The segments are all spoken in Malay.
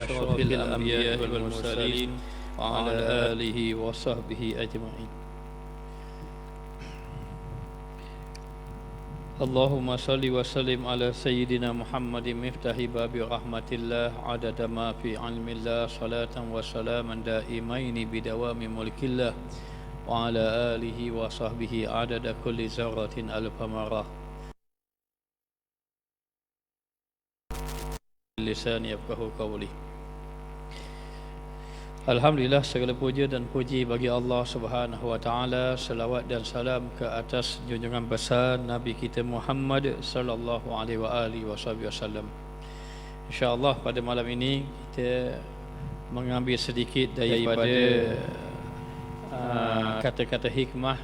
أشرف الأنبياء والمرسلين وعلى آله وصحبه أجمعين. اللهم صل وسلم على سيدنا محمد مفتاح باب رحمة الله عدد ما في علم الله صلاة وسلاما دائمين بدوام ملك الله وعلى آله وصحبه عدد كل ذرة ألف مرة lisan yafqahu qawli. Alhamdulillah, segala puja dan puji bagi Allah Subhanahu wa taala, selawat dan salam ke atas junjungan besar Nabi kita Muhammad sallallahu alaihi wa alihi wasallam. Insya-Allah pada malam ini kita mengambil sedikit daripada kata-kata hikmah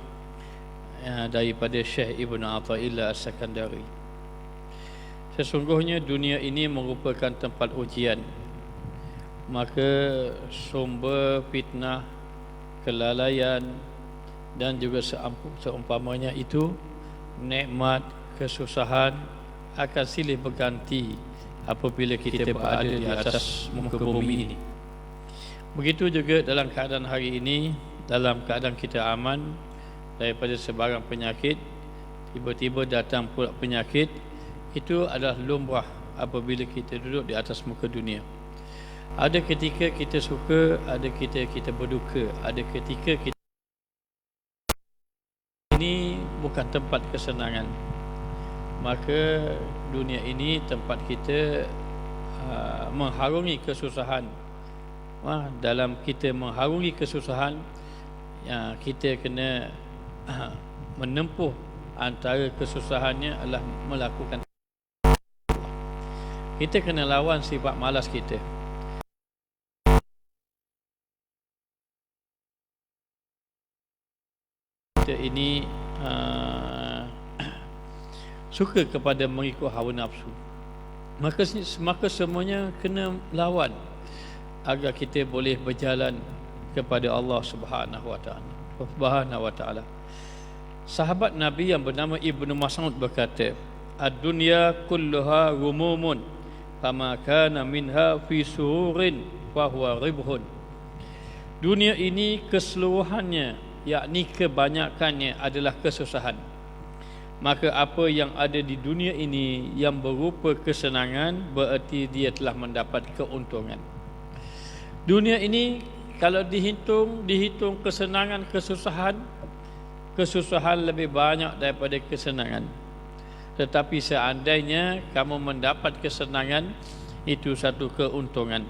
daripada Syekh Ibn Athaillah As-Sakandari. Sesungguhnya dunia ini merupakan tempat ujian, maka sumber fitnah, kelalaian dan juga seumpamanya itu nikmat, kesusahan akan silih berganti apabila kita berada di atas muka bumi ini. Begitu juga dalam keadaan hari ini, dalam keadaan kita aman daripada sebarang penyakit, tiba-tiba datang pula penyakit. Itu adalah lumrah apabila kita duduk di atas muka dunia. Ada ketika kita suka, ada ketika kita berduka, ada ketika kita ini bukan tempat kesenangan. Maka dunia ini tempat kita mengharungi kesusahan. Dalam kita mengharungi kesusahan, kita kena menempuh antara kesusahannya adalah melakukan. Kita kena lawan sifat malas kita. Kita ini suka kepada mengikut hawa nafsu. Maka semuanya kena lawan agar kita boleh berjalan kepada Allah Subhanahu wa taala. Sahabat Nabi yang bernama Ibnu Mas'ud berkata, "Ad-dunya kulluha rumumun, fama kana minha fi sururin fa huwa ribhun." Dunia ini keseluruhannya, yakni kebanyakannya adalah kesusahan. Maka apa yang ada di dunia ini yang berupa kesenangan, bererti dia telah mendapat keuntungan. Dunia ini kalau dihitung kesenangan, kesusahan lebih banyak daripada kesenangan. Tetapi seandainya kamu mendapat kesenangan, itu satu keuntungan.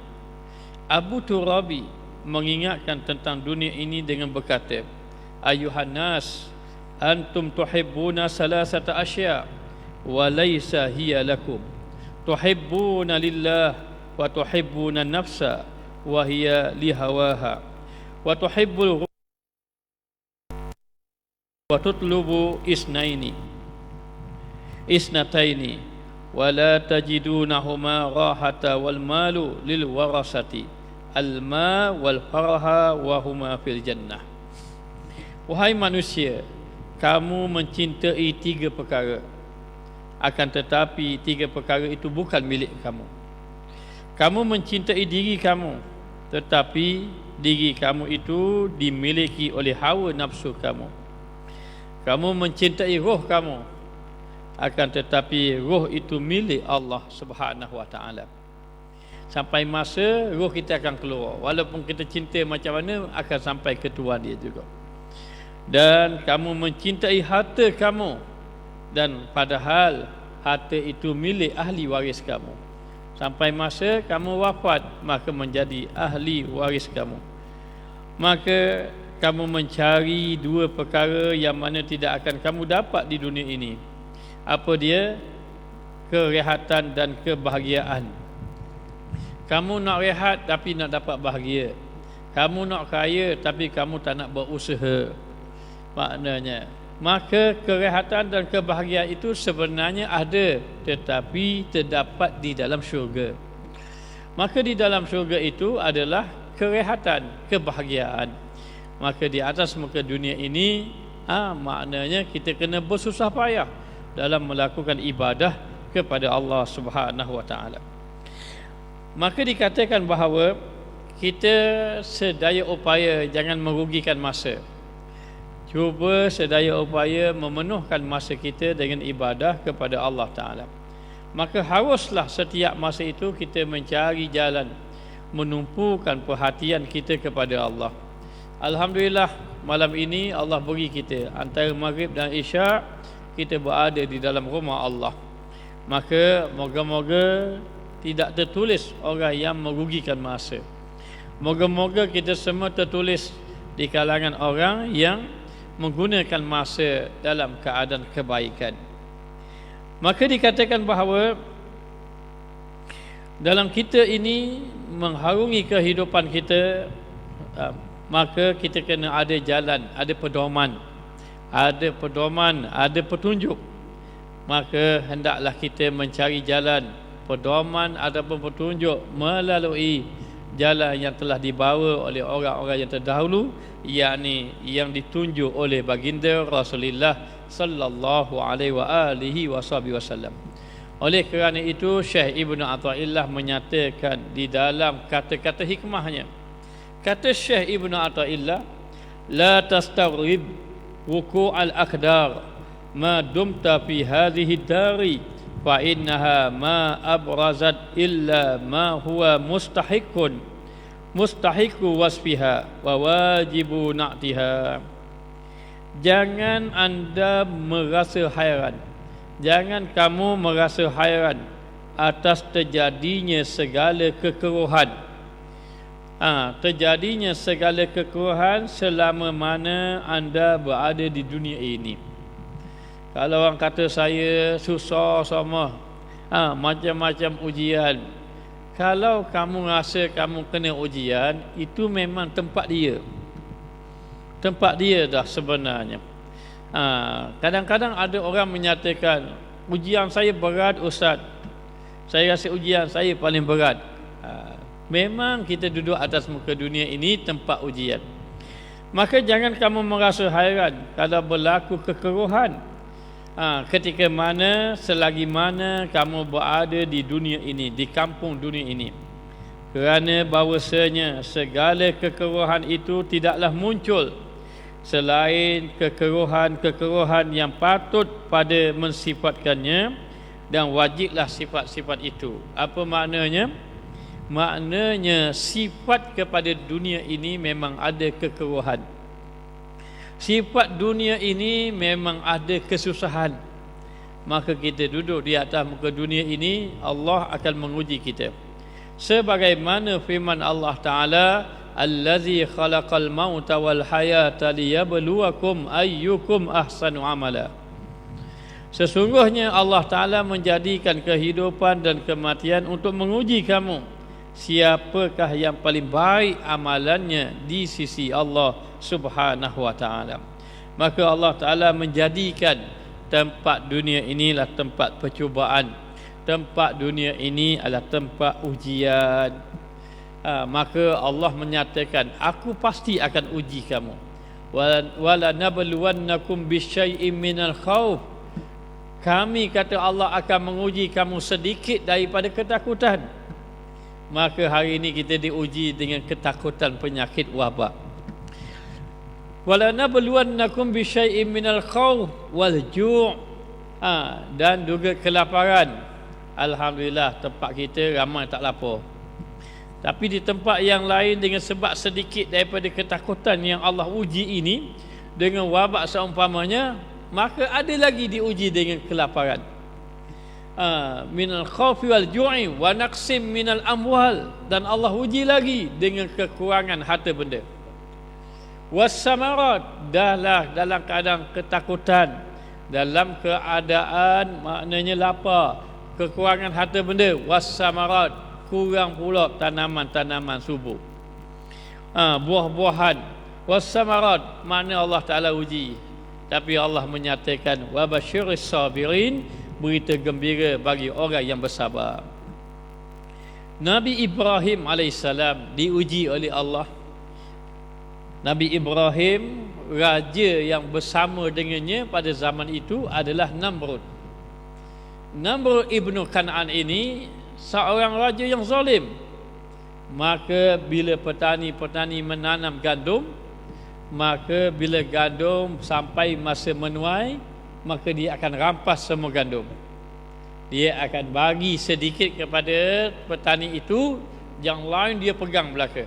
Abu Turabi mengingatkan tentang dunia ini dengan berkata, "Ayuhan nas, antum tuhibbuna salasata asya wa laysa hiya lakum. Tuhibbuna lillah wa tuhibbuna nafsa wa hiya lihawaha wa tuhibbul wa tutlubu isnataini wala tajidunahuma rahata wal malu lil warasati al-ma wal faraha wa huma fil jannah." Wahai manusia, kamu mencintai tiga perkara, akan tetapi tiga perkara itu bukan milik kamu. Kamu mencintai diri kamu, tetapi diri kamu itu dimiliki oleh hawa nafsu kamu. Kamu mencintai roh kamu, akan tetapi roh itu milik Allah Subhanahu wa taala. Sampai masa roh kita akan keluar, walaupun kita cinta macam mana, akan sampai ke tuan dia juga. Dan kamu mencintai harta kamu, dan padahal harta itu milik ahli waris kamu. Sampai masa kamu wafat, maka menjadi ahli waris kamu. Maka kamu mencari dua perkara yang mana tidak akan kamu dapat di dunia ini. Apa dia? Kerehatan dan kebahagiaan. Kamu nak rehat tapi nak dapat bahagia. Kamu nak kaya tapi kamu tak nak berusaha. Maknanya, maka kerehatan dan kebahagiaan itu sebenarnya ada, tetapi terdapat di dalam syurga. Maka di dalam syurga itu adalah kerehatan, kebahagiaan. Maka di atas muka dunia ini, maknanya kita kena bersusah payah dalam melakukan ibadah kepada Allah Subhanahu wa taala. Maka dikatakan bahawa kita sedaya upaya jangan merugikan masa. Cuba sedaya upaya memenuhkan masa kita dengan ibadah kepada Allah Ta'ala. Maka haruslah setiap masa itu kita mencari jalan menumpukan perhatian kita kepada Allah. Alhamdulillah, malam ini Allah beri kita antara maghrib dan isyak kita berada di dalam rumah Allah. Maka moga-moga tidak tertulis orang yang merugikan masa. Moga-moga kita semua tertulis di kalangan orang yang menggunakan masa dalam keadaan kebaikan. Maka dikatakan bahawa dalam kita ini mengharungi kehidupan kita, maka kita kena ada jalan, ada pedoman, ada petunjuk. Maka hendaklah kita mencari jalan, pedoman ataupun petunjuk melalui jalan yang telah dibawa oleh orang-orang yang terdahulu, yakni yang ditunjuk oleh baginda Rasulullah sallallahu alaihi wa alihi wasallam. Oleh kerana itu Syekh Ibnu Athaillah menyatakan di dalam kata-kata hikmahnya, kata Syekh Ibnu Athaillah, la tastaghrib wuqu'al aqdar ma dumta fi hadhihi dari fa innaha ma abrazat illa ma huwa mustahiqu wasfiha wa wajibu na'tiha. Jangan anda merasa hairan, jangan kamu merasa hairan atas terjadinya segala kekeruhan. Terjadinya segala kekeruhan selama mana anda berada di dunia ini. Kalau orang kata saya susah sama, macam-macam ujian. Kalau kamu rasa kamu kena ujian, itu memang tempat dia. Tempat dia dah sebenarnya. Kadang-kadang ada orang menyatakan, ujian saya berat Ustaz. Saya rasa ujian saya paling berat. Memang kita duduk atas muka dunia ini tempat ujian. Maka jangan kamu merasa hairan kalau berlaku kekeruhan. Ketika mana, selagi mana kamu berada di dunia ini, di kampung dunia ini. Kerana bahawasanya segala kekeruhan itu tidaklah muncul selain kekeruhan-kekeruhan yang patut pada mensifatkannya, dan wajiblah sifat-sifat itu. Apa maknanya? Maknanya sifat kepada dunia ini memang ada kekeruhan. Sifat dunia ini memang ada kesusahan. Maka kita duduk di atas muka dunia ini, Allah akan menguji kita. Sebagaimana firman Allah Ta'ala, allazi khalaqal mauta wal hayata liyabluwakum ayyukum ahsanu amala. Sesungguhnya Allah Ta'ala menjadikan kehidupan dan kematian untuk menguji kamu, siapakah yang paling baik amalannya di sisi Allah Subhanahu wa ta'ala. Maka Allah Ta'ala menjadikan tempat dunia inilah tempat percubaan, tempat dunia ini adalah tempat ujian. Maka Allah menyatakan, aku pasti akan uji kamu. Wala nabluwannakum bisyai'in minal khauf. Kami, kata Allah, akan menguji kamu sedikit daripada ketakutan. Maka hari ini kita diuji dengan ketakutan penyakit wabak. Wala nabluwannakum bisyai'in minal khauf wal ju'. Dan juga kelaparan. Alhamdulillah tempat kita ramai tak lapar. Tapi di tempat yang lain dengan sebab sedikit daripada ketakutan yang Allah uji ini dengan wabak seumpamanya, maka ada lagi diuji dengan kelaparan. Minal khawfi wal ju'i wa naqsim minal amwal, dan Allah uji lagi dengan kekurangan harta benda. Wassamarat, dalam keadaan ketakutan, dalam keadaan maknanya lapar, kekurangan harta benda. Wassamarat, kurang pula tanaman-tanaman subur, buah-buahan. Wassamarat, makna Allah Ta'ala uji. Tapi Allah menyatakan wa basyiris sabirin, berita gembira bagi orang yang bersabar. Nabi Ibrahim alaihissalam diuji oleh Allah. Nabi Ibrahim, raja yang bersama dengannya pada zaman itu adalah Namrud. Namrud ibnu Kan'an ini seorang raja yang zalim. Maka bila petani-petani menanam gandum, maka bila gandum sampai masa menuai, maka dia akan rampas semua gandum. Dia akan bagi sedikit kepada petani itu, yang lain dia pegang belaka.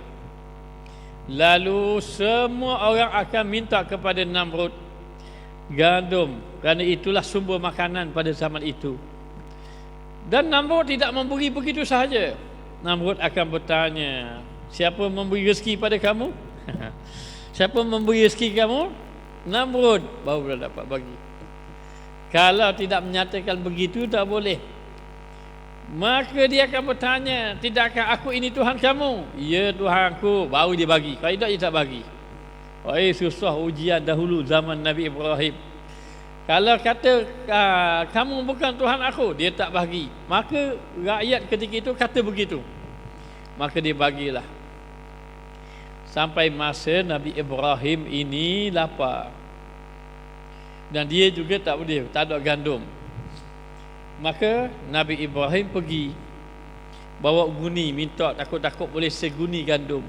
Lalu semua orang akan minta kepada Namrud gandum, kerana itulah sumber makanan pada zaman itu. Dan Namrud tidak memberi begitu sahaja. Namrud akan bertanya, siapa memberi rezeki pada kamu? Siapa memberi rezeki kamu? Namrud. Baru dapat bagi. Kalau tidak menyatakan begitu, tak boleh. Maka dia akan bertanya, tidakkah aku ini Tuhan kamu? Ya, Tuhanku. Baru dia bagi. Kalau tidak, dia tak bagi. Susah ujian dahulu zaman Nabi Ibrahim. Kalau kata kamu bukan Tuhan aku, dia tak bagi. Maka rakyat ketika itu kata begitu. Maka dia bagilah. Sampai masa Nabi Ibrahim ini lapar. Dan dia juga tak boleh, tak ada gandum. Maka Nabi Ibrahim pergi bawa guni, minta takut-takut boleh seguni gandum.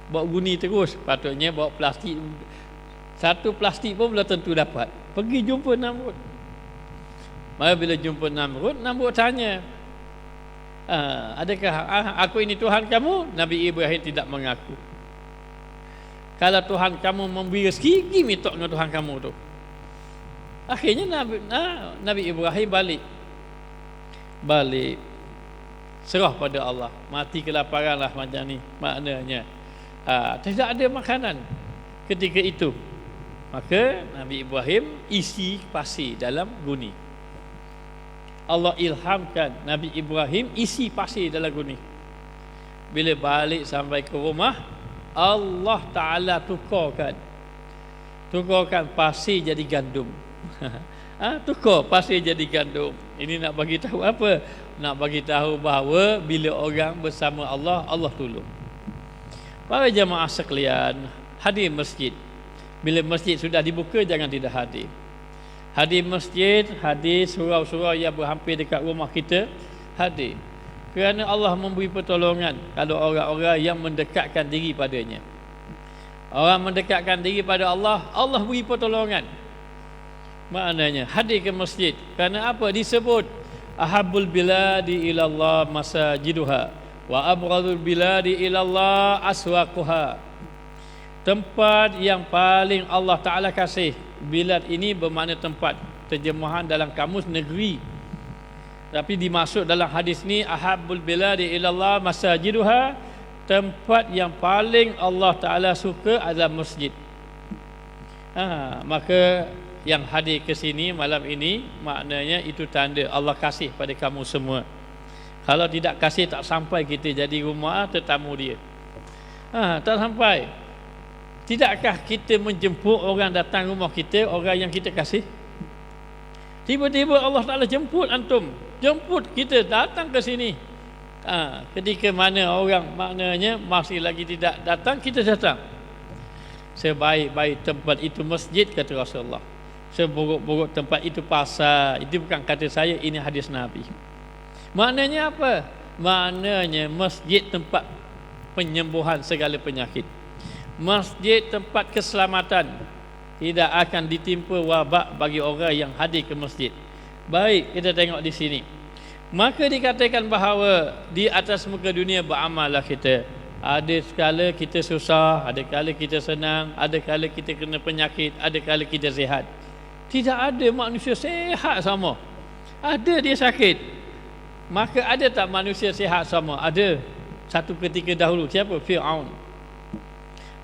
Bawa guni terus, patutnya bawa plastik. Satu plastik pun belum tentu dapat. Pergi jumpa Namrud. Maka bila jumpa Namrud, Namrud tanya, adakah aku ini Tuhan kamu? Nabi Ibrahim tidak mengaku. Kalau Tuhan kamu memberi rezeki, pergi minta dengan Tuhan kamu tu. Akhirnya Nabi Ibrahim balik serah pada Allah. Mati kelaparan lah macam ni maknanya. Tidak ada makanan ketika itu. Maka Nabi Ibrahim isi pasir dalam guni. Allah ilhamkan Nabi Ibrahim isi pasir dalam guni. Bila balik sampai ke rumah, Allah Ta'ala tukarkan pasir jadi gandum. Tukar pasir jadi gandum. Ini nak bagi tahu apa? Nak bagi tahu bahawa bila orang bersama Allah, Allah tolong. Para jemaah sekalian, hadir masjid. Bila masjid sudah dibuka, jangan tidak hadir. Hadir masjid, hadir surau-surau yang berhampir dekat rumah kita, hadir. Kerana Allah memberi pertolongan kalau orang-orang yang mendekatkan diri padanya. Orang mendekatkan diri pada Allah, Allah beri pertolongan. Maknanya hadir ke masjid. Kerana apa? Disebut ahabbul biladi ilallah masajiduha wa abghadul biladi ilallah aswaquha. Tempat yang paling Allah Ta'ala kasih. Bilad ini bermakna tempat. Terjemahan dalam kamus negeri. Tapi dimaksud dalam hadis ni ahabbul biladi ilallah masajiduha. Tempat yang paling Allah Ta'ala suka adalah masjid. Maka yang hadir ke sini malam ini, maknanya itu tanda Allah kasih pada kamu semua. Kalau tidak kasih, tak sampai kita jadi rumah tetamu dia. Tak sampai. Tidakkah kita menjemput orang datang rumah kita, orang yang kita kasih? Tiba-tiba Allah Ta'ala jemput antum, jemput kita datang ke sini. Ketika mana orang maknanya masih lagi tidak datang, kita datang. Sebaik-baik tempat itu masjid, kata Rasulullah. Seburuk-buruk tempat itu pasar. Itu bukan kata saya, ini hadis Nabi. Maknanya apa? Maknanya masjid tempat penyembuhan segala penyakit. Masjid tempat keselamatan. Tidak akan ditimpa wabak bagi orang yang hadir ke masjid. Baik, kita tengok di sini. Maka dikatakan bahawa di atas muka dunia beramallah kita. Ada kala kita susah, ada kala kita senang, ada kala kita kena penyakit, ada kala kita sihat. Tidak ada manusia sihat sama. Ada dia sakit. Maka ada tak manusia sihat sama? Ada. Satu ketika dahulu, siapa? Fir'aun.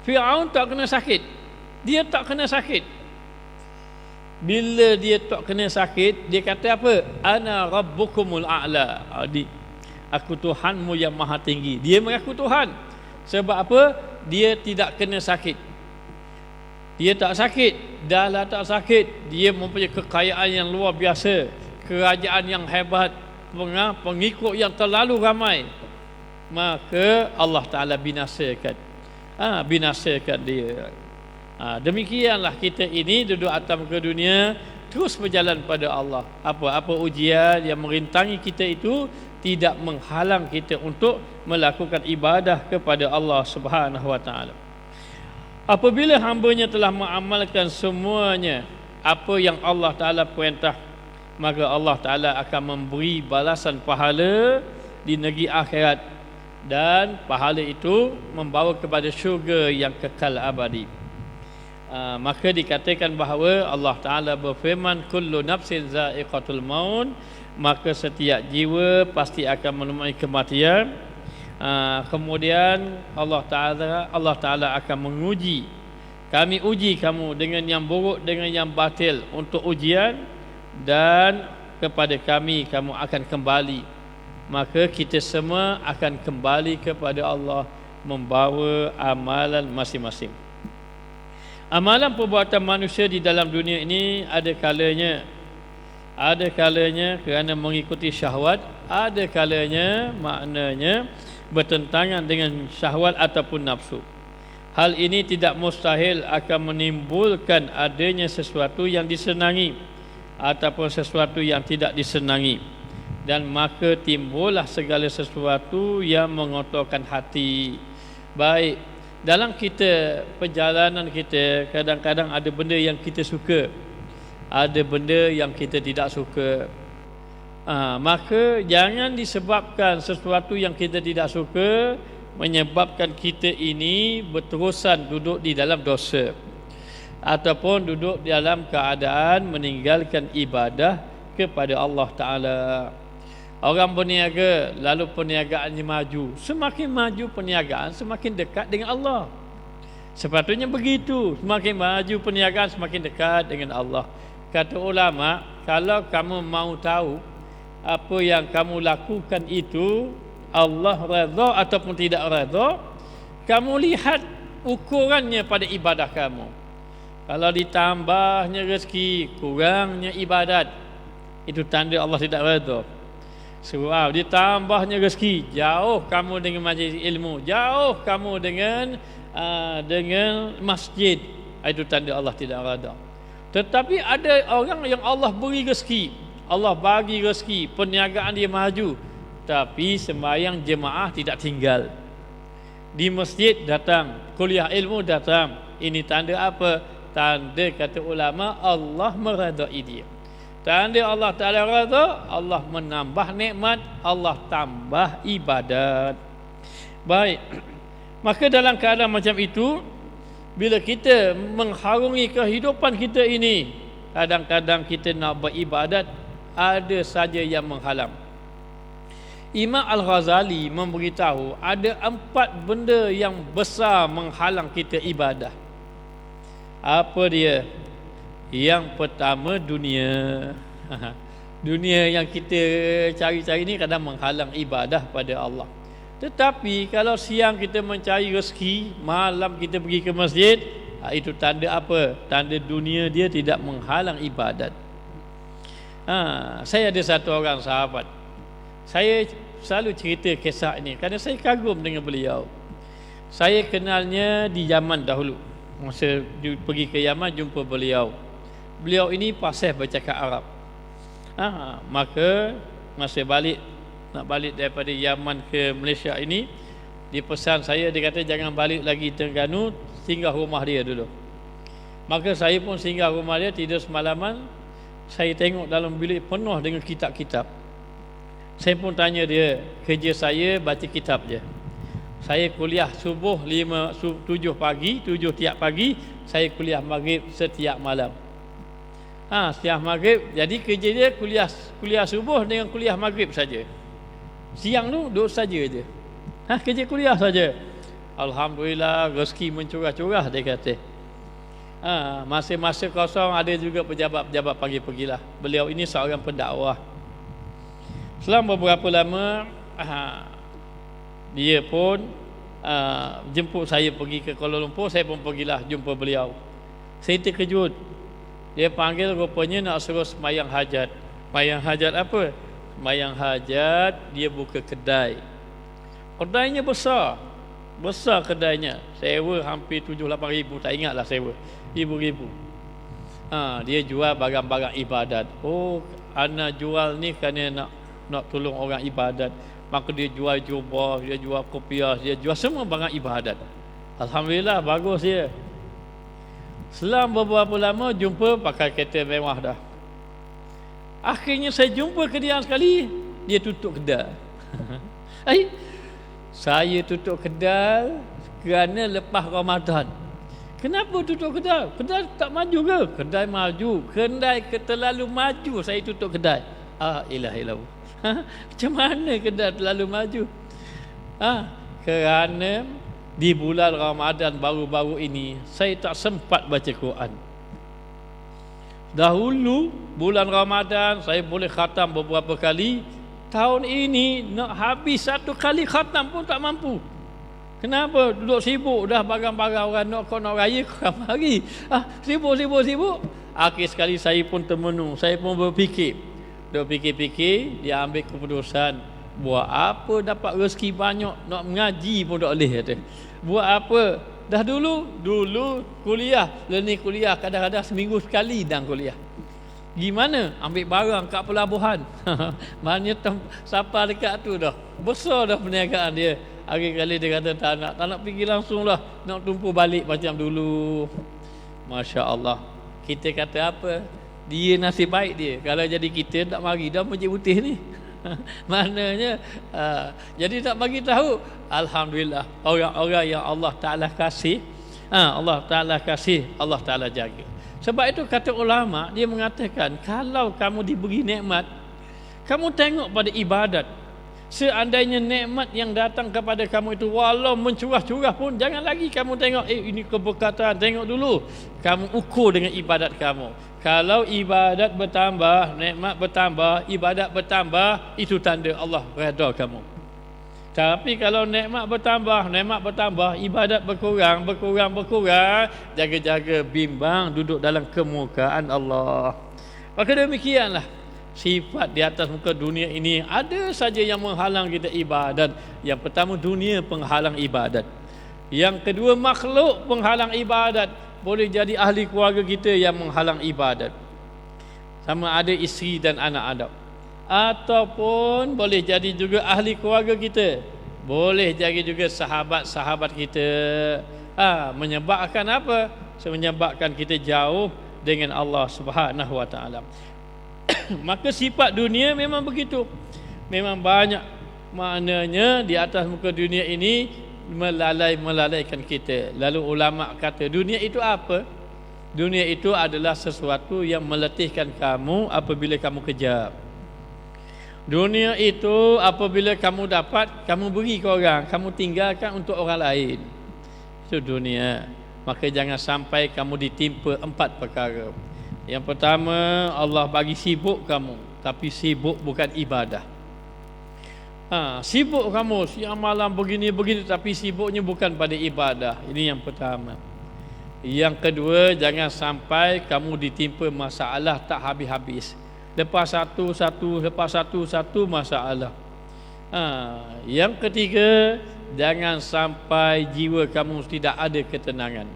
Fir'aun tak kena sakit. Dia tak kena sakit. Bila dia tak kena sakit, dia kata apa? Ana rabbukumul a'la. Aku Tuhanmu yang maha tinggi. Dia mengaku Tuhan. Sebab apa? Dia tidak kena sakit. Dia tak sakit. Dah lah tak sakit. Dia mempunyai kekayaan yang luar biasa. Kerajaan yang hebat. Pengikut yang terlalu ramai. Maka Allah Ta'ala binasakan. Binasakan dia. Demikianlah kita ini duduk atas muka dunia, terus berjalan pada Allah. Apa ujian yang merintangi kita itu, tidak menghalang kita untuk melakukan ibadah kepada Allah Subhanahu wa taala. Apabila hamba-Nya telah mengamalkan semuanya apa yang Allah Taala perintah, maka Allah Taala akan memberi balasan pahala di negeri akhirat, dan pahala itu membawa kepada syurga yang kekal abadi. Maka dikatakan bahawa Allah Ta'ala berfirman, kullu nafsin za'iqatul maut, maka setiap jiwa pasti akan menemui kematian. Kemudian Allah Ta'ala akan menguji, kami uji kamu dengan yang buruk, dengan yang batil untuk ujian, dan kepada kami kamu akan kembali. Maka kita semua akan kembali kepada Allah membawa amalan masing-masing. Amalan perbuatan manusia di dalam dunia ini ada kalanya kerana mengikuti syahwat, ada kalanya maknanya bertentangan dengan syahwat ataupun nafsu. Hal ini tidak mustahil akan menimbulkan adanya sesuatu yang disenangi ataupun sesuatu yang tidak disenangi, dan maka timbullah segala sesuatu yang mengotorkan hati. Baik, dalam perjalanan kita, kadang-kadang ada benda yang kita suka, ada benda yang kita tidak suka. Maka jangan disebabkan sesuatu yang kita tidak suka menyebabkan kita ini berterusan duduk di dalam dosa, ataupun duduk dalam keadaan meninggalkan ibadah kepada Allah Ta'ala. Orang berniaga, lalu perniagaannya maju. Semakin maju perniagaan, semakin dekat dengan Allah. Sepatutnya begitu. Semakin maju perniagaan, semakin dekat dengan Allah. Kata ulama, kalau kamu mau tahu apa yang kamu lakukan itu Allah redha ataupun tidak redha, kamu lihat ukurannya pada ibadah kamu. Kalau ditambahnya rezeki, kurangnya ibadat, itu tanda Allah tidak redha. Surau ditambahnya rezeki, jauh kamu dengan majlis ilmu, jauh kamu dengan masjid, itu tanda Allah tidak redha. Tetapi ada orang yang Allah beri rezeki, Allah bagi rezeki, perniagaan dia maju, tapi sembahyang jemaah tidak tinggal, di masjid datang, kuliah ilmu datang. Ini tanda apa? Tanda, kata ulama, Allah meredai dia. Tanda Allah Ta'ala redha, Allah menambah nikmat, Allah tambah ibadat. Baik, maka dalam keadaan macam itu, bila kita mengharungi kehidupan kita ini, kadang-kadang kita nak beribadat, ada saja yang menghalang. Imam Al-Ghazali memberitahu ada 4 benda yang besar menghalang kita ibadah. Apa dia? Yang pertama, dunia. Dunia yang kita cari-cari ni kadang menghalang ibadah pada Allah. Tetapi kalau siang kita mencari rezeki, malam kita pergi ke masjid, itu tanda apa? Tanda dunia dia tidak menghalang ibadat. Saya ada satu orang sahabat, saya selalu cerita kisah ini kerana saya kagum dengan beliau. Saya kenalnya di Yaman dahulu. Masa pergi ke Yaman jumpa beliau. Beliau ini fasih bercakap Arab. Maka masa nak balik daripada Yaman ke Malaysia ini, dia pesan saya, dia kata jangan balik lagi Terengganu, singgah rumah dia dulu. Maka saya pun singgah rumah dia, tidur semalaman. Saya tengok dalam bilik penuh dengan kitab-kitab. Saya pun tanya dia, kerja saya baca kitab je. Saya kuliah subuh 7 pagi, 7 tiap pagi, saya kuliah maghrib setiap malam. Setiap maghrib, jadi kerja dia kuliah subuh dengan kuliah maghrib saja. Siang tu duduk saja je. Kerja kuliah saja. Alhamdulillah, rezeki mencurah-curah, dia kata. Masa-masa kosong ada juga pejabat-pejabat pergilah. Beliau ini seorang pendakwah. Selama beberapa lama dia pun jemput saya pergi ke Kuala Lumpur. Saya pun pergilah jumpa beliau. Saya terkejut. Dia panggil, rupanya nak suruh sembahyang hajat. Sembahyang hajat apa? Sembahyang hajat, dia buka kedai. Kedainya besar kedainya. Sewa hampir 7-8 ribu, tak ingatlah sewa, ribu-ribu. Dia jual barang-barang ibadat. Ana jual ni kerana nak nak tolong orang ibadat. Maka dia jual jubah, dia jual kopiah, dia jual semua barang ibadat. Alhamdulillah, bagus dia. Selang beberapa lama jumpa pakai kereta mewah dah. Akhirnya saya jumpa ke dia sekali, dia tutup kedai. Saya tutup kedai kerana lepas Ramadan. Kenapa tutup kedai? Kedai tak maju ke? Kedai maju. Kedai terlalu maju, saya tutup kedai. Ilah. Macam mana kedai terlalu maju? Kerana di bulan Ramadan baru-baru ini saya tak sempat baca Quran. Dahulu bulan Ramadan saya boleh khatam beberapa kali. Tahun ini nak habis satu kali khatam pun tak mampu. Kenapa? Duduk sibuk dah barang-barang orang nak raya kurang hari. Sibuk. Akhir sekali saya pun termenung. Saya pun berfikir. Dia ambil keputusan. Buat apa dapat rezeki banyak, nak mengaji pun tak boleh kata. Buat apa? Dah dulu kuliah, learning kuliah kadang-kadang seminggu sekali dan kuliah. Gimana? Ambil barang kat pelabuhan. Maknanya siapa dekat tu dah. Besar dah perniagaan dia. Hari-kali dia kata tak nak pergi langsung lah. Nak tumpu balik macam dulu. Masya Allah. Kita kata apa? Dia nasib baik dia. Kalau jadi kita tak mari dah Masjid Putih ni. Maknanya jadi tak bagi tahu, alhamdulillah orang-orang yang Allah Taala kasih, Allah Taala kasih, Allah Taala jaga. Sebab itu kata ulama, dia mengatakan kalau kamu diberi nikmat, kamu tengok pada ibadat. Seandainya nikmat yang datang kepada kamu itu walau mencurah-curah pun, jangan lagi kamu tengok ini keberkatan, tengok dulu. Kamu ukur dengan ibadat kamu. Kalau ibadat bertambah, nikmat bertambah, ibadat bertambah, itu tanda Allah redha kamu. Tapi kalau nikmat bertambah, ibadat berkurang, jaga-jaga bimbang duduk dalam kemukaan Allah. Maka demikianlah sifat di atas muka dunia ini ada saja yang menghalang kita ibadat. Yang pertama, dunia penghalang ibadat. Yang kedua, makhluk penghalang ibadat. Boleh jadi ahli keluarga kita yang menghalang ibadat, sama ada isteri dan anak-anak. Ataupun boleh jadi juga ahli keluarga kita, boleh jadi juga sahabat-sahabat kita. Menyebabkan apa? Menyebabkan kita jauh dengan Allah Subhanahu wa taala. Maka sifat dunia memang begitu. Memang banyak maknanya di atas muka dunia ini melalaikan kita. Lalu ulama kata dunia itu apa? Dunia itu adalah sesuatu yang meletihkan kamu apabila kamu kejar. Dunia itu apabila kamu dapat, kamu beri ke orang, kamu tinggalkan untuk orang lain. Itu dunia. Maka jangan sampai kamu ditimpa 4 perkara. Yang pertama, Allah bagi sibuk kamu, tapi sibuk bukan ibadah. Sibuk kamu siang malam begini tapi sibuknya bukan pada ibadah. Ini yang pertama. Yang kedua, jangan sampai kamu ditimpa masalah tak habis-habis. Lepas satu masalah. Yang ketiga, jangan sampai jiwa kamu tidak ada ketenangan.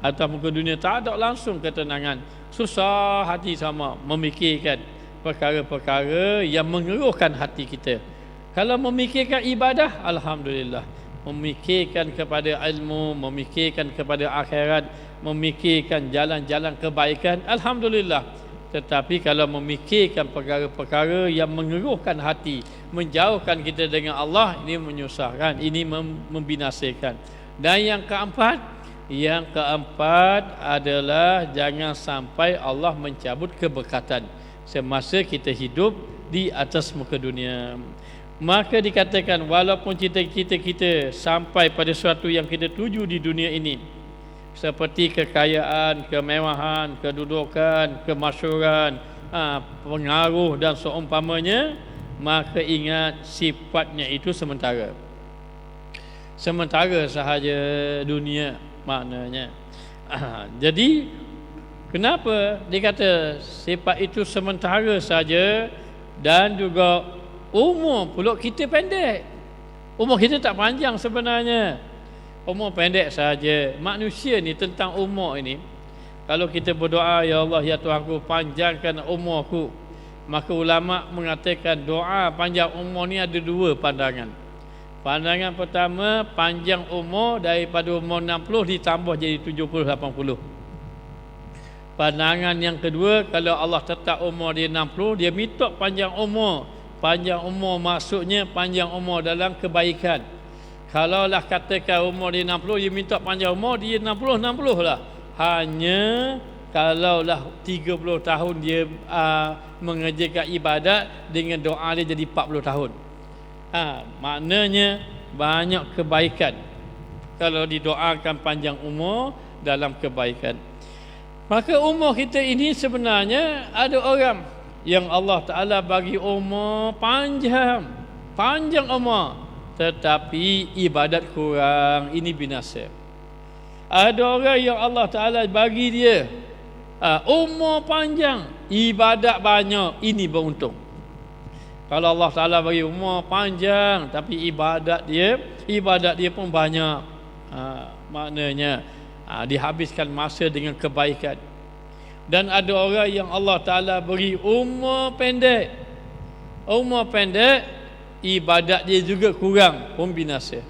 Atau muka dunia tak ada langsung ketenangan. Susah hati sama memikirkan perkara-perkara yang mengeruhkan hati kita. Kalau memikirkan ibadah, alhamdulillah. Memikirkan kepada ilmu, memikirkan kepada akhirat, memikirkan jalan-jalan kebaikan, alhamdulillah. Tetapi kalau memikirkan perkara-perkara yang mengeruhkan hati, menjauhkan kita dengan Allah, ini menyusahkan, ini membinasakan. Dan yang keempat adalah jangan sampai Allah mencabut keberkatan semasa kita hidup di atas muka dunia. Maka dikatakan walaupun cita-cita kita sampai pada sesuatu yang kita tuju di dunia ini, seperti kekayaan, kemewahan, kedudukan, kemasyhuran, pengaruh dan seumpamanya, maka ingat sifatnya itu sementara. Sementara sahaja dunia maknanya. Jadi kenapa dikata sifat itu sementara saja, dan juga umur pula kita pendek. Umur kita tak panjang sebenarnya. Umur pendek saja. Manusia ni tentang umur ini, kalau kita berdoa, ya Allah, ya Tuhanku, panjangkan umurku, Maka ulama mengatakan doa panjang umur ni ada dua pandangan. Pandangan pertama, panjang umur daripada umur 60 ditambah jadi 70-80. Pandangan yang kedua, kalau Allah tetap umur dia 60, dia minta panjang umur. Panjang umur maksudnya panjang umur dalam kebaikan. Kalaulah katakan umur dia 60, dia minta panjang umur, dia 60 lah. Hanya kalaulah 30 tahun dia mengerjakan ibadat, dengan doa dia jadi 40 tahun. Maknanya banyak kebaikan kalau didoakan panjang umur dalam kebaikan. Maka umur kita ini sebenarnya ada orang yang Allah Ta'ala bagi umur panjang umur, tetapi ibadat kurang, ini binasa. Ada orang yang Allah Ta'ala bagi dia umur panjang, ibadat banyak, ini beruntung. Kalau Allah Ta'ala bagi umur panjang tapi ibadat dia pun banyak, maknanya dihabiskan masa dengan kebaikan. Dan ada orang yang Allah Ta'ala beri umur pendek, ibadat dia juga kurang, pun binasa.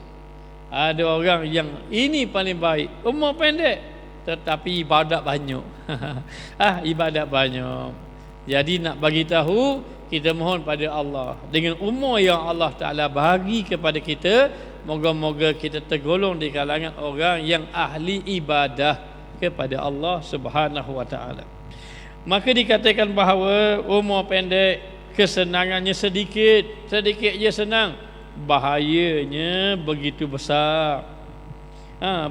Ada orang yang ini paling baik, umur pendek tetapi ibadat banyak. Ibadat banyak. Jadi nak bagi tahu, kita mohon pada Allah dengan umur yang Allah Ta'ala bagi kepada kita, moga-moga kita tergolong di kalangan orang yang ahli ibadah kepada Allah Subhanahu wa Ta'ala. Maka dikatakan bahawa umur pendek, kesenangannya sedikit je senang, bahayanya begitu besar.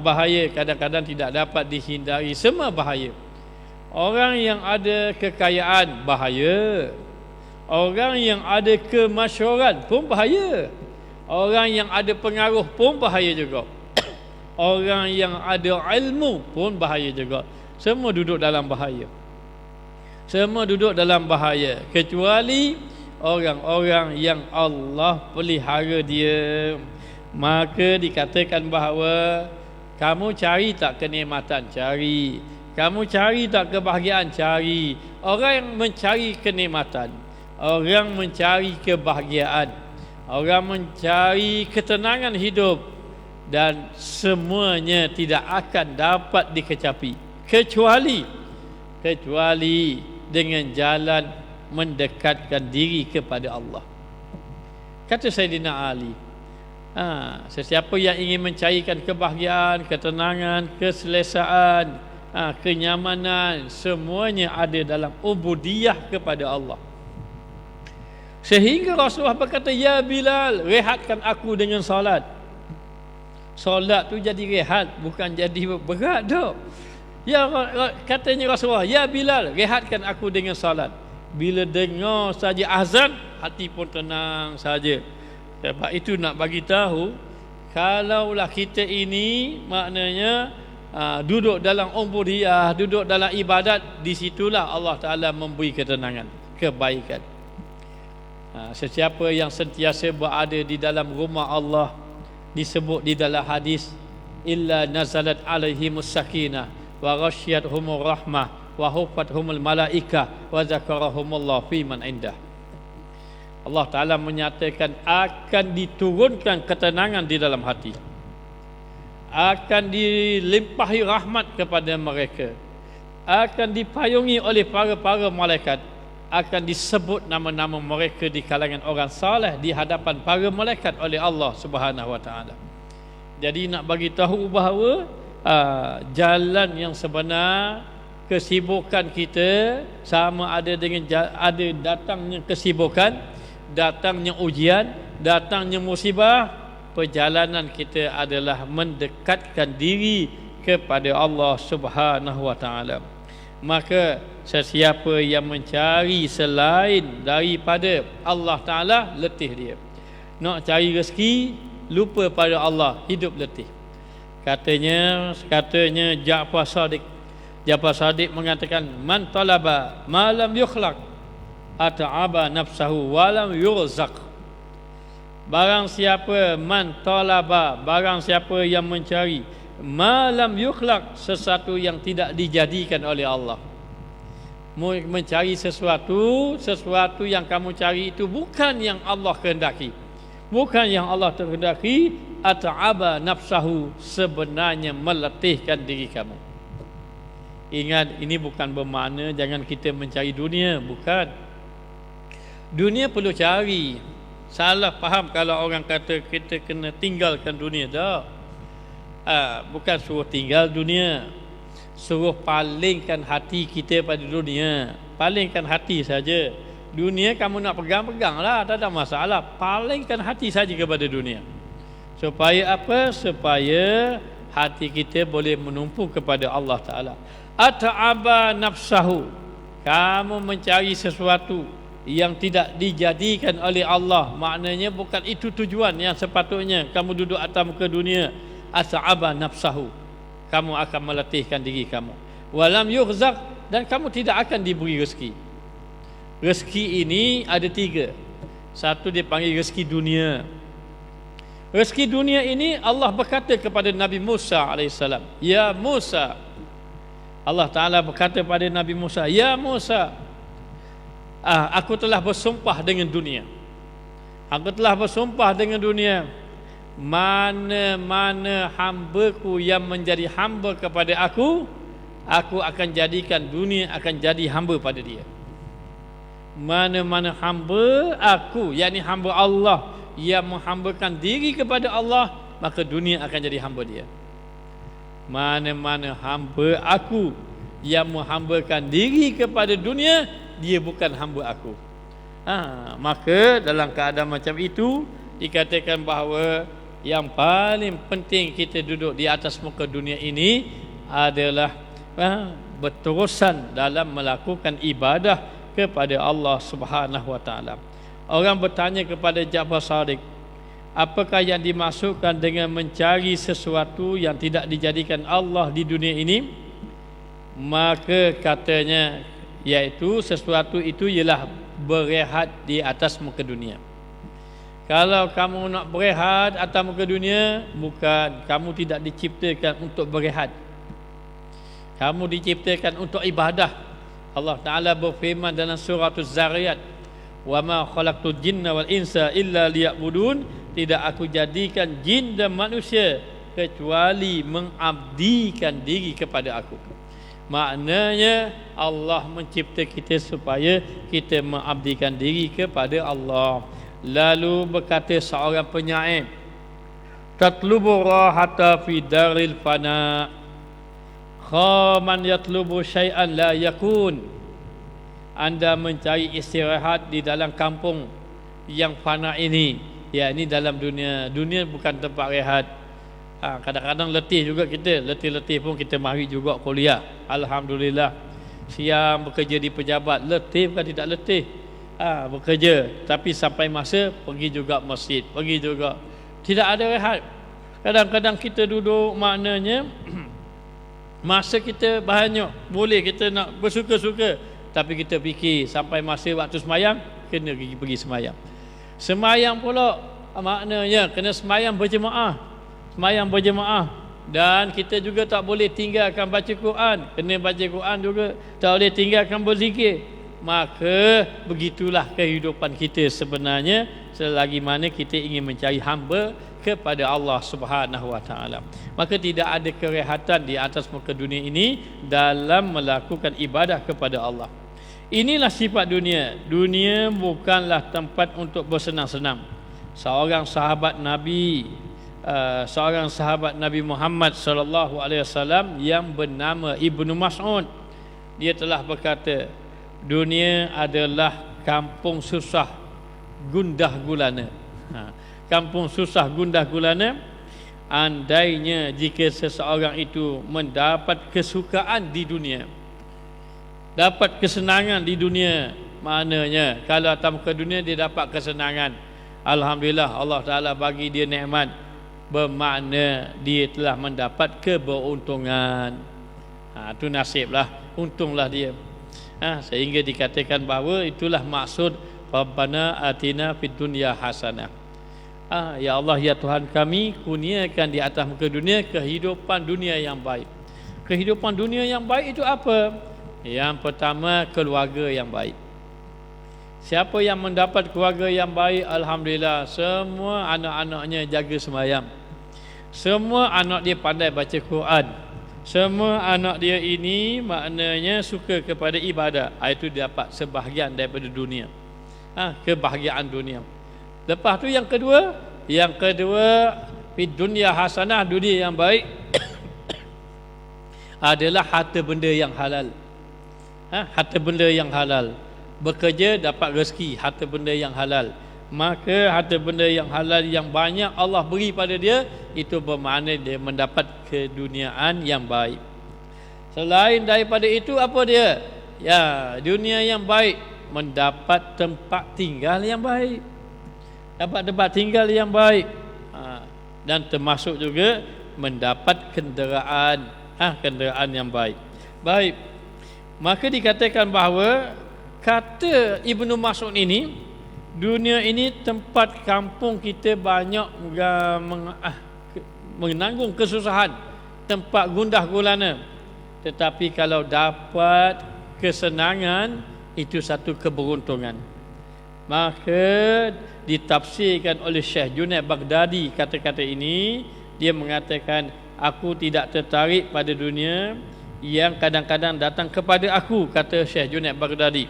Bahaya kadang-kadang tidak dapat dihindari, semua bahaya. Orang yang ada kekayaan bahaya, orang yang ada kemasyhuran pun bahaya, orang yang ada pengaruh pun bahaya juga, orang yang ada ilmu pun bahaya juga. Semua duduk dalam bahaya. Semua duduk dalam bahaya, kecuali orang-orang yang Allah pelihara dia. Maka dikatakan bahawa kamu cari tak kenikmatan, cari. Kamu cari tak kebahagiaan, cari. Orang yang mencari kenikmatan, orang mencari kebahagiaan, orang mencari ketenangan hidup, dan semuanya tidak akan dapat dikecapi kecuali dengan jalan mendekatkan diri kepada Allah. Kata Sayyidina Ali, sesiapa yang ingin mencarikan kebahagiaan, ketenangan, keselesaan, kenyamanan, semuanya ada dalam ubudiyah kepada Allah. Sehingga Rasulullah berkata, ya Bilal, rehatkan aku dengan solat. Solat tu jadi rehat, bukan jadi berat dah. Katanya Rasulullah, ya Bilal, rehatkan aku dengan solat. Bila dengar saja azan, hati pun tenang saja. Sebab itu nak bagi tahu, kalaulah kita ini maknanya duduk dalam ubudiyah, duduk dalam ibadat, di situlah Allah Ta'ala memberi ketenangan, kebaikan. Sesiapa yang sentiasa berada di dalam rumah Allah, disebut di dalam hadis, illa nazalat alaihimus sakinah wa ghasyiyatuhumur rahmah wa hufathumul malaikah wa zakarahumullah fi man indah. Allah Ta'ala menyatakan akan diturunkan ketenangan di dalam hati, akan dilimpahi rahmat kepada mereka, akan dipayungi oleh para malaikat, akan disebut nama-nama mereka di kalangan orang saleh di hadapan para malaikat oleh Allah Subhanahu wa Ta'ala. Jadi nak bagi tahu bahawa jalan yang sebenar, kesibukan kita sama ada dengan ada datangnya kesibukan, datangnya ujian, datangnya musibah, perjalanan kita adalah mendekatkan diri kepada Allah Subhanahu wa Ta'ala. Maka sesiapa yang mencari selain daripada Allah Ta'ala, letih dia. Nak cari rezeki, lupa pada Allah, hidup letih. Katanya Ja'far Sadiq mengatakan, man talaba ma lam yukhlaq ata'aba nafsahu wa lam yurzaq. Barang siapa yang mencari ma lam yukhlaq, sesuatu yang tidak dijadikan oleh Allah. mencari sesuatu yang kamu cari itu bukan yang Allah kehendaki, bukan yang Allah terhendaki, at'aba nafsahu, sebenarnya meletihkan diri kamu. Ingat, ini bukan bermakna jangan kita mencari dunia, bukan. Dunia perlu cari. Salah faham kalau orang kata kita kena tinggalkan dunia. Tak. Bukan suruh tinggal dunia, suruh palingkan hati kita pada dunia. Palingkan hati saja. Dunia kamu nak pegang-peganglah, tak ada masalah. Palingkan hati saja kepada dunia. Supaya apa? Supaya hati kita boleh menumpu kepada Allah Ta'ala. At'aba nafsahu, kamu mencari sesuatu yang tidak dijadikan oleh Allah, maknanya bukan itu tujuan yang sepatutnya kamu duduk atas muka dunia. At'aba nafsahu, kamu akan meletihkan diri kamu. Walam yughzaq, dan kamu tidak akan diberi rezeki. Rezeki ini ada 3. Satu dipanggil rezeki dunia. Rezeki dunia ini Allah berkata kepada Nabi Musa AS, ya Musa, Allah Ta'ala berkata pada Nabi Musa, ya Musa, aku telah bersumpah dengan dunia. Aku telah bersumpah dengan dunia. Mana-mana hamba-Ku yang menjadi hamba kepada aku akan jadikan dunia akan jadi hamba pada dia. Mana-mana hamba aku, yakni hamba Allah, yang menghambakan diri kepada Allah, maka dunia akan jadi hamba dia. Mana-mana hamba aku yang menghambakan diri kepada dunia, dia bukan hamba aku. Maka dalam keadaan macam itu dikatakan bahawa yang paling penting kita duduk di atas muka dunia ini adalah berterusan dalam melakukan ibadah kepada Allah Subhanahu wa taala. Orang bertanya kepada Ja'far Shadiq, apakah yang dimaksudkan dengan mencari sesuatu yang tidak dijadikan Allah di dunia ini? Maka katanya, iaitu sesuatu itu ialah berehat di atas muka dunia. Kalau kamu nak berehat atas muka dunia, bukan, kamu tidak diciptakan untuk berehat. Kamu diciptakan untuk ibadah. Allah Ta'ala berfirman dalam surah Az-Zariyat, wa ma khalaqtul jinna wal insa illa liya'budun, tidak aku jadikan jin dan manusia kecuali mengabdikan diri kepada aku. Maknanya Allah mencipta kita supaya kita mengabdikan diri kepada Allah. Lalu berkata seorang penyair, tatlubu rahata fi daril fana, khaman yatlubu syai'an la yakun. Anda mencari istirahat di dalam kampung yang fana ini, yakni dalam dunia. Dunia bukan tempat rehat. Kadang-kadang letih juga kita. Letih-letih pun kita mari juga kuliah. Alhamdulillah. Siang bekerja di pejabat, letih bukan tidak letih. Bekerja, tapi sampai masa pergi juga masjid, pergi juga. Tidak ada rehat. Kadang-kadang kita duduk, maknanya masa kita banyak, boleh kita nak bersuka-suka, tapi kita fikir sampai masa waktu semayang, kena pergi semayang. Semayang pula maknanya kena semayang berjemaah. Semayang berjemaah. Dan kita juga tak boleh tinggalkan baca Quran. Kena baca Quran juga. Tak boleh tinggalkan berzikir. Maka begitulah kehidupan kita sebenarnya, selagi mana kita ingin mencari hamba kepada Allah Subhanahu wa taala. Maka tidak ada kerehatan di atas muka dunia ini dalam melakukan ibadah kepada Allah. Inilah sifat dunia. Dunia bukanlah tempat untuk bersenang-senang. Seorang sahabat Nabi Muhammad sallallahu alaihi wasallam yang bernama Ibnu Mas'ud, dia telah berkata, dunia adalah kampung susah gundah gulana. Kampung susah gundah gulana. Andainya jika seseorang itu mendapat kesukaan di dunia, dapat kesenangan di dunia, maknanya kalau atas muka dunia dia dapat kesenangan, alhamdulillah, Allah Ta'ala bagi dia nikmat, bermakna dia telah mendapat keberuntungan. Itu nasiblah, untunglah dia. Sehingga dikatakan bahawa itulah maksud Rabbana atina fid dunya hasanah. Ya Allah, ya Tuhan kami, kurniakan di atas muka dunia kehidupan dunia yang baik. Kehidupan dunia yang baik itu apa? Yang pertama, keluarga yang baik. Siapa yang mendapat keluarga yang baik, alhamdulillah, semua anak-anaknya jaga sembahyang. Semua anak dia pandai baca Quran. Semua anak dia ini maknanya suka kepada ibadah. Itu dia dapat sebahagian daripada dunia. Kebahagiaan dunia. Lepas tu yang kedua, fi dunia hasanah, dunia yang baik adalah harta benda yang halal. Harta benda yang halal. Bekerja dapat rezeki, harta benda yang halal. Maka harta benda yang halal yang banyak Allah beri pada dia, itu bermakna dia mendapat keduniaan yang baik. Selain daripada itu, apa dia? Ya, dunia yang baik, mendapat tempat tinggal yang baik. Dapat tempat tinggal yang baik. Dan termasuk juga mendapat kenderaan, kenderaan yang baik. Baik. Maka dikatakan bahawa kata Ibnu Mas'ud ini, dunia ini tempat kampung kita banyak menanggung kesusahan, tempat gundah gulana. Tetapi kalau dapat kesenangan, itu satu keberuntungan. Maka ditafsirkan oleh Syekh Junaid Baghdadi kata-kata ini. Dia mengatakan, aku tidak tertarik pada dunia yang kadang-kadang datang kepada aku, kata Syekh Junaid Baghdadi,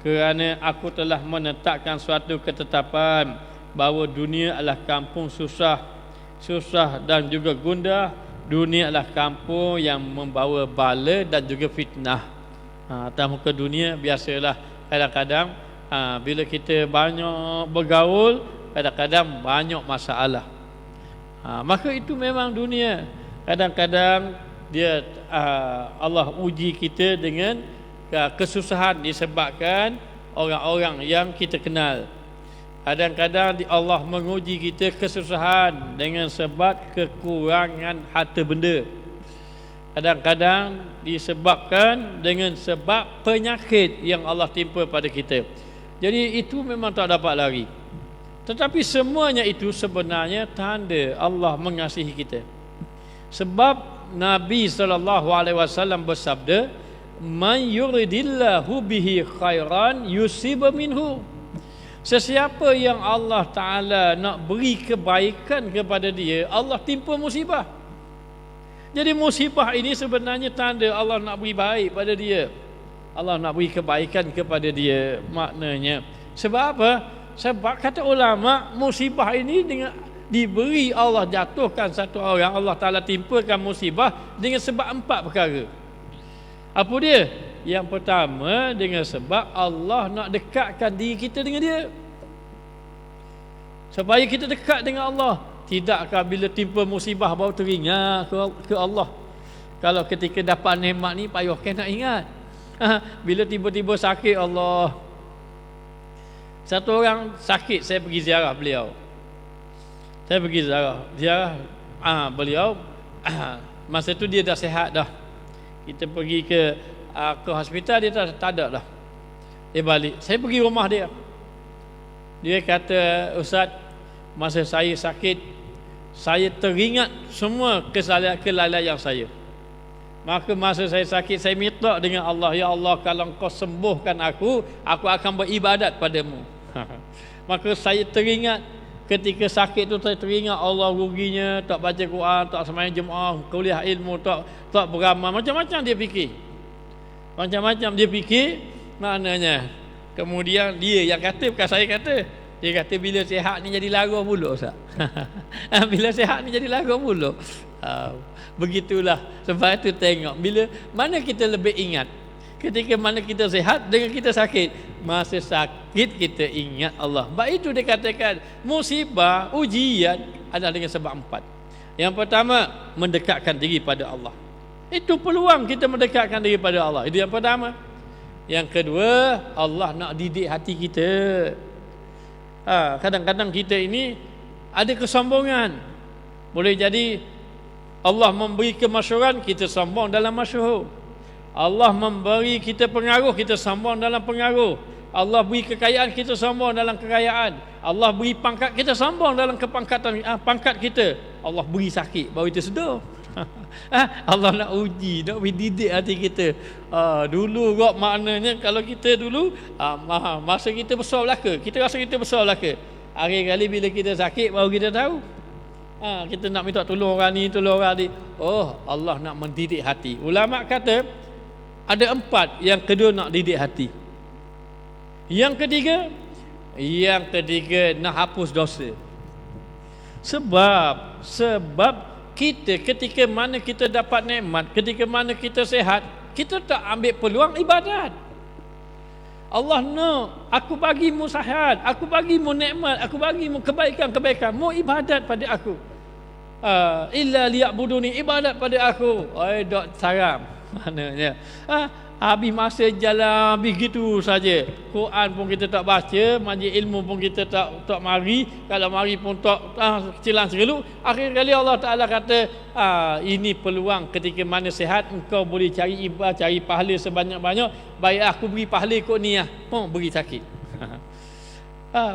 kerana aku telah menetapkan suatu ketetapan bahawa dunia adalah kampung susah dan juga gundah. Dunia adalah kampung yang membawa bala dan juga fitnah. Atas muka dunia biasalah kadang-kadang bila kita banyak bergaul, kadang-kadang banyak masalah. Maka itu memang dunia. Kadang-kadang dia Allah uji kita dengan kesusahan disebabkan orang-orang yang kita kenal. Kadang-kadang Allah menguji kita kesusahan dengan sebab kekurangan harta benda. Kadang-kadang disebabkan dengan sebab penyakit yang Allah timpa pada kita. Jadi itu memang tak dapat lari. Tetapi semuanya itu sebenarnya tanda Allah mengasihi kita. Sebab Nabi SAW bersabda, man yuridillahu bihi khairan yusib minhu. Sesiapa yang Allah Ta'ala nak beri kebaikan kepada dia, Allah timpa musibah. Jadi musibah ini sebenarnya tanda Allah nak beri baik pada dia, Allah nak beri kebaikan kepada dia. Maknanya sebab apa? Sebab kata ulama, musibah ini dengan diberi Allah jatuhkan satu orang, Allah Ta'ala timpakan musibah dengan sebab 4 perkara. Apa dia? Yang pertama, dengan sebab Allah nak dekatkan diri kita dengan dia, supaya kita dekat dengan Allah. Tidakkah bila timpa musibah baru teringat ke Allah? Kalau ketika dapat nikmat ni payah nak ingat. Bila tiba-tiba sakit, Allah. Satu orang sakit, saya pergi ziarah beliau. Saya pergi ziarah beliau. Masa tu dia dah sihat dah. Kita pergi ke hospital, dia tak ada dah. Dia balik. Saya pergi rumah dia. Dia kata, Ustaz, masa saya sakit, saya teringat semua kelalaian saya. Maka masa saya sakit, saya minta dengan Allah, ya Allah, kalau Engkau sembuhkan aku akan beribadat padamu. Maka saya teringat ketika sakit tu, saya teringat Allah ruginya tak baca Quran, tak sembahyang jemaah, kuliah ilmu, tak beramal, macam-macam dia fikir. Macam-macam dia fikir, maknanya. Kemudian dia yang kata, bukan saya kata. Dia kata bila sihat ni jadi lara pula, Ustaz. Bila sihat ni jadi lara pula. Begitulah. Sebab itu tengok, bila mana kita lebih ingat, ketika mana kita sihat dengan kita sakit. Masa sakit kita ingat Allah. Sebab itu dia katakan musibah, ujian adalah dengan sebab 4. Yang pertama, mendekatkan diri pada Allah. Itu peluang kita mendekatkan diri pada Allah. Itu yang pertama. Yang kedua, Allah nak didik hati kita. Kadang-kadang kita ini ada kesombongan. Boleh jadi Allah memberi kemasyhuran, kita sombong dalam masyhur. Allah memberi kita pengaruh, kita sombong dalam pengaruh. Allah beri kekayaan, kita sombong dalam kekayaan. Allah beri pangkat, kita sombong dalam pangkat kita. Allah beri sakit, baru kita sedar. Allah nak uji, nak didik hati kita. Dulu kok maknanya kalau kita dulu masa kita besar belaka, kita rasa kita besar belaka. Hari-kali bila kita sakit baru kita tahu. Kita nak minta tolong orang ni, tolong orang ni. Oh, Allah nak mendidik hati. Ulama kata ada 4. Yang kedua nak didik hati. Yang ketiga nak hapus dosa. Sebab kita ketika mana kita dapat nikmat, ketika mana kita sihat, kita tak ambil peluang ibadat. Allah nak, aku bagimu sihat, aku bagimu nikmat, aku bagimu kebaikan-kebaikan, mau ibadat pada aku. Illa liya'buduni, ibadat pada aku. Dok saram. Maknanya habis masa jalan begitu saja. Quran pun kita tak baca, majlis ilmu pun kita tak mari, kalau mari pun tak kecilan segeluk. Akhir kali Allah Taala kata, ini peluang ketika mana sihat engkau boleh cari ibadah, cari pahala sebanyak-banyak. Baik aku beri pahala kau ni beri sakit.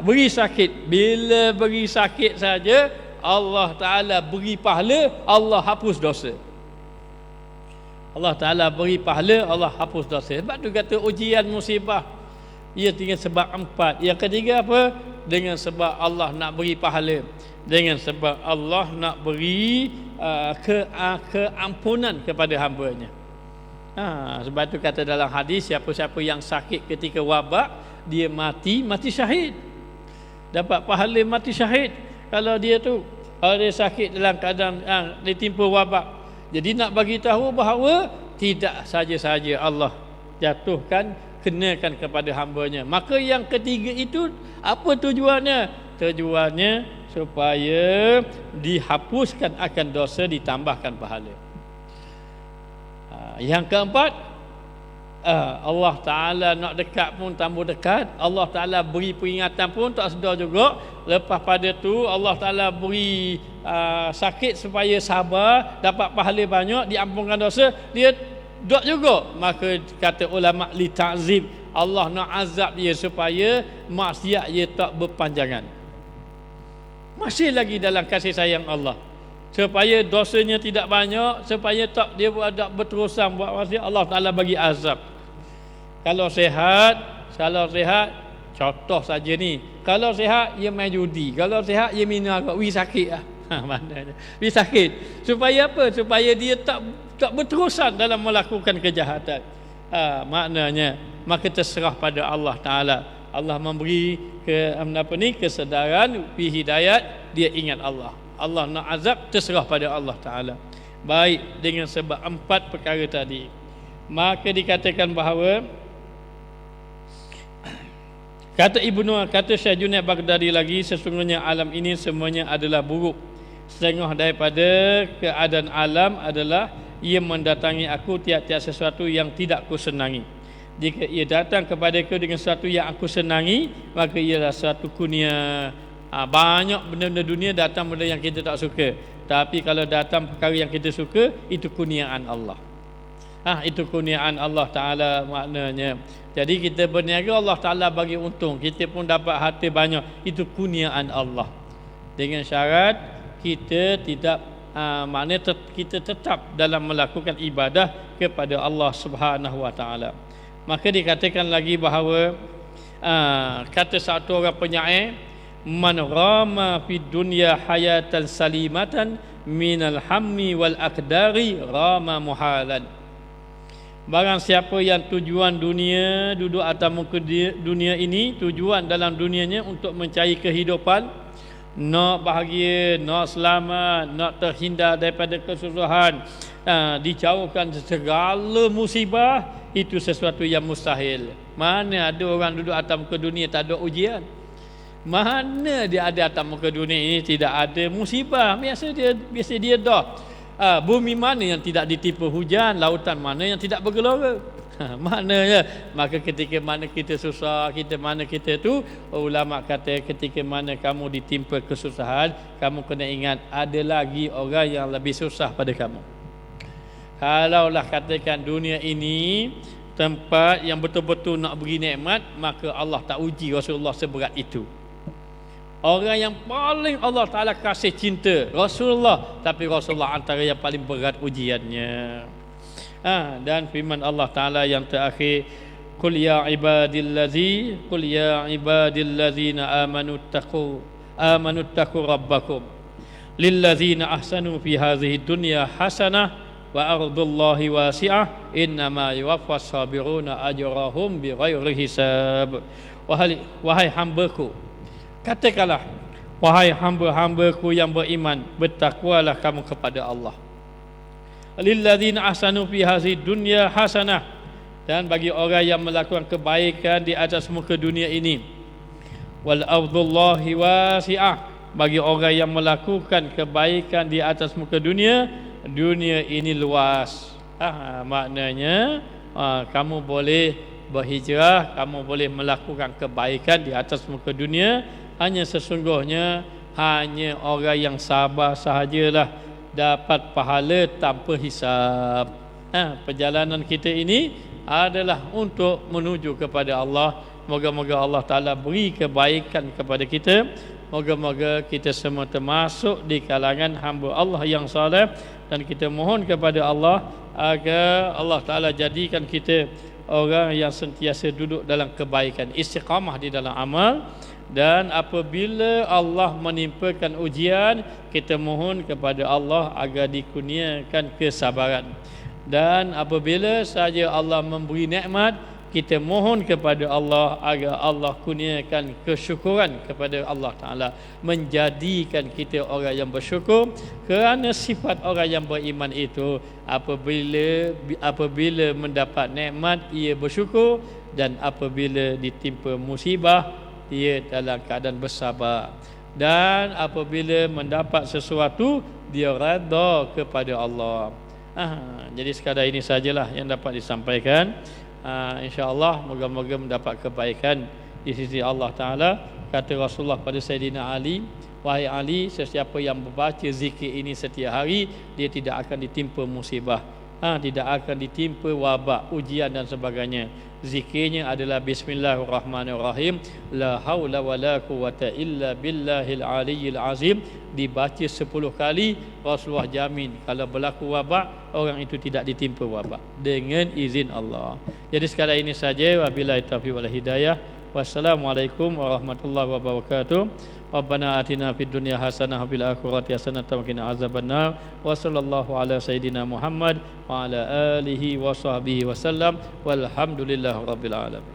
Beri sakit. Bila beri sakit saja Allah Taala beri pahala, Allah hapus dosa. Allah Ta'ala beri pahala, Allah hapus dosa. Sebab tu kata ujian musibah ia dengan sebab 4. Yang ketiga apa? Dengan sebab Allah nak beri pahala, dengan sebab Allah nak beri keampunan kepada hamba-Nya. Sebab tu kata dalam hadis, siapa-siapa yang sakit ketika wabak, dia mati syahid, dapat pahala mati syahid. Kalau dia sakit dalam keadaan ditimpa wabak. Jadi nak bagi tahu bahawa tidak saja-saja Allah jatuhkan, kenakan kepada hamba-Nya. Maka yang ketiga itu apa tujuannya? Tujuannya supaya dihapuskan akan dosa, ditambahkan pahala. Yang keempat, Allah Ta'ala nak dekat pun tambah dekat. Allah Ta'ala beri peringatan pun tak sedar juga. Lepas pada tu Allah Ta'ala beri sakit supaya sabar, dapat pahala banyak, diampunkan dosa, dia dok juga. Maka kata ulama li ta'zim, Allah nak azab dia supaya maksiat dia tak berpanjangan. Masih lagi dalam kasih sayang Allah, supaya dosanya tidak banyak, supaya tak dia ada berterusan buat maksiat, Allah Ta'ala bagi azab. Kalau sihat, contoh saja ni, kalau sihat ia main judi, kalau sihat ia minum agak, sakit lah. Maknanya sakit supaya apa? Supaya dia tak berterusan dalam melakukan kejahatan. Maknanya maka terserah pada Allah Ta'ala. Allah memberi kesedaran, hidayat, dia ingat Allah. Allah nak azab, terserah pada Allah Ta'ala. Baik, dengan sebab 4 perkara tadi, maka dikatakan bahawa kata Syekh Junaid Baghdadi lagi, sesungguhnya alam ini semuanya adalah buruk. Setengah daripada keadaan alam adalah ia mendatangi aku tiap-tiap sesuatu yang tidak aku senangi. Jika ia datang kepadaku dengan sesuatu yang aku senangi, maka ialah suatu kurnia. Banyak benda-benda dunia datang benda yang kita tak suka. Tapi kalau datang perkara yang kita suka, itu kurniaan Allah. Itu kurniaan Allah Ta'ala maknanya. Jadi kita berniaga, Allah Ta'ala bagi untung, kita pun dapat harta banyak, itu kurniaan Allah. Dengan syarat kita tidak maknanya kita tetap dalam melakukan ibadah kepada Allah Subhanahu Wa Ta'ala. Maka dikatakan lagi bahawa kata satu orang penyair, man rama fid dunya hayatan salimatan minal hammi wal aqdari rama muhalan. Barang siapa yang tujuan dunia, duduk atas muka dunia ini, tujuan dalam dunianya untuk mencari kehidupan, nak bahagia, nak selamat, nak terhindar daripada kesusahan, dijauhkan segala musibah, itu sesuatu yang mustahil. Mana ada orang duduk atas muka dunia tak ada ujian? Mana dia ada atas muka dunia ini tidak ada musibah? Biasa dia dah. Bumi mana yang tidak ditimpa hujan, lautan mana yang tidak bergelora. Maknanya maka ketika mana kita susah, kita tu, ulama kata ketika mana kamu ditimpa kesusahan, kamu kena ingat ada lagi orang yang lebih susah pada kamu. Kalaulah katakan dunia ini tempat yang betul-betul nak beri nikmat, maka Allah tak uji Rasulullah seberat itu. Orang yang paling Allah Ta'ala kasih cinta Rasulullah, tapi Rasulullah antara yang paling berat ujiannya. Dan firman Allah Ta'ala yang terakhir, Qul ya ibadillazina amanu taqu rabbakum lillazina ahsanu fi hadhihi dunya hasanah wa ardullahi wasi'ah innama yuwaffas sabiruna ajrahum bighairi hisab. Wahai hambaku, katakanlah, wahai hamba-hambaku yang beriman, bertakwalah kamu kepada Allah. Lilladzina ahsanu fi hadhihi dunya hasanah, dan bagi orang yang melakukan kebaikan di atas muka dunia ini. Wal ardullahi wasi'ah, bagi orang yang melakukan kebaikan di atas muka dunia ini luas. Maknanya kamu boleh berhijrah, kamu boleh melakukan kebaikan di atas muka dunia. Hanya sesungguhnya hanya orang yang sabar sahajalah dapat pahala tanpa hisab. Perjalanan kita ini adalah untuk menuju kepada Allah. Moga-moga Allah Ta'ala beri kebaikan kepada kita. Moga-moga kita semua termasuk di kalangan hamba Allah yang saleh. Dan kita mohon kepada Allah agar Allah Ta'ala jadikan kita orang yang sentiasa duduk dalam kebaikan, istiqamah di dalam amal. Dan apabila Allah menimpakan ujian, kita mohon kepada Allah agar dikurniakan kesabaran. Dan apabila saja Allah memberi nikmat, kita mohon kepada Allah agar Allah kurniakan kesyukuran kepada Allah Ta'ala, menjadikan kita orang yang bersyukur. Kerana sifat orang yang beriman itu, apabila mendapat nikmat ia bersyukur, dan apabila ditimpa musibah dia dalam keadaan bersabar, dan apabila mendapat sesuatu dia redha kepada Allah. Jadi sekadar ini sajalah yang dapat disampaikan. InsyaAllah moga-moga mendapat kebaikan di sisi Allah Ta'ala. Kata Rasulullah pada Sayyidina Ali, wahai Ali, sesiapa yang membaca zikir ini setiap hari, dia tidak akan ditimpa musibah, tidak akan ditimpa wabak, ujian dan sebagainya. Zikirnya adalah Bismillahirrahmanirrahim, la haula wa la quwata illa billahil aliyyil azim. Dibaca 10 kali, Rasulullah jamin kalau berlaku wabak, orang itu tidak ditimpa wabak dengan izin Allah. Jadi sekadar ini saja. Wabillahi taufiq wal hidayah. Wassalamualaikum warahmatullahi wabarakatuh. Rabbana atina fid dunya hasanah wa fil akhirati hasanah wa qina azabannar. Wa sallallahu ala sayidina Muhammad wa ala alihi wa sahbihi wasallam. Walhamdulillahirabbil alamin.